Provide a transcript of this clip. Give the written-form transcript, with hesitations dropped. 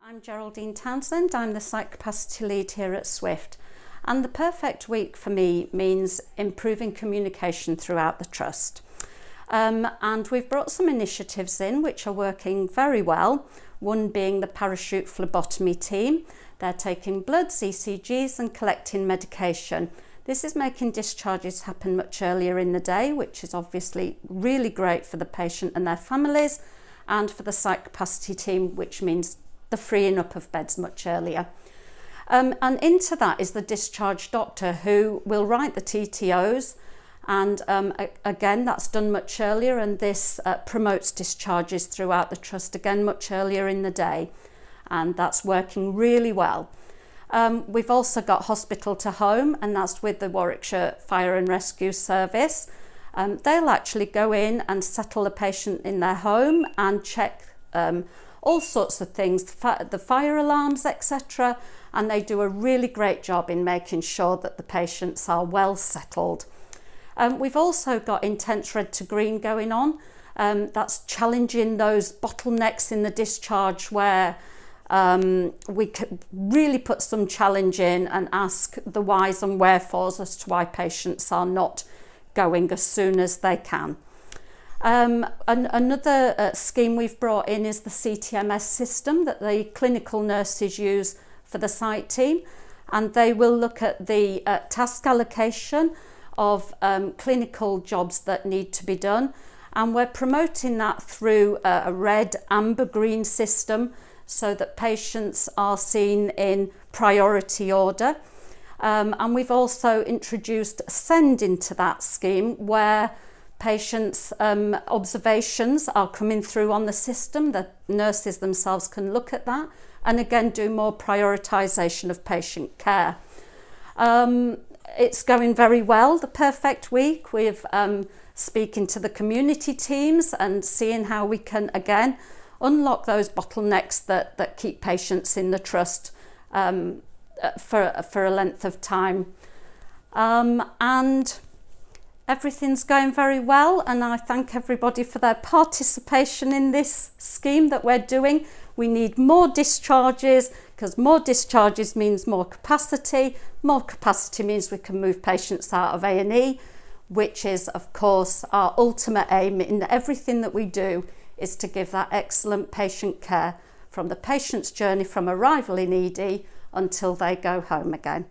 I'm Geraldine Townsend. I'm the site capacity lead here at Swift, and the perfect week for me means improving communication throughout the trust. And we've brought some initiatives in which are working very well, one being the parachute phlebotomy team. They're taking bloods, ECGs and collecting medication. This is making discharges happen much earlier in the day, which is obviously really great for the patient and their families, and for the site capacity team, which means the freeing up of beds much earlier. And into that is the discharge doctor, who will write the TTOs, and again that's done much earlier, and this promotes discharges throughout the trust again much earlier in the day, and that's working really well. We've also got hospital to home, and that's with the Warwickshire Fire and Rescue Service. They'll actually go in and settle the patient in their home and check all sorts of things, the fire alarms, etc. And they do a really great job in making sure that the patients are well settled. We've also got Intense Red to Green going on. That's challenging those bottlenecks in the discharge where we could really put some challenge in and ask the whys and wherefores as to why patients are not going as soon as they can. Another scheme we've brought in is the CTMS system that the clinical nurses use for the site team, and they will look at the task allocation of clinical jobs that need to be done, and we're promoting that through a red, amber, green system so that patients are seen in priority order. And we've also introduced Send into that scheme, where patients' observations are coming through on the system. The nurses themselves can look at that and again do more prioritisation of patient care. It's going very well, the perfect week. We've speaking to the community teams and seeing how we can again unlock those bottlenecks that keep patients in the trust for a length of time. And everything's going very well, and I thank everybody for their participation in this scheme that we're doing. We need more discharges, because more discharges means more capacity. More capacity means we can move patients out of A&E, which is, of course, our ultimate aim in everything that we do, is to give that excellent patient care from the patient's journey from arrival in ED until they go home again.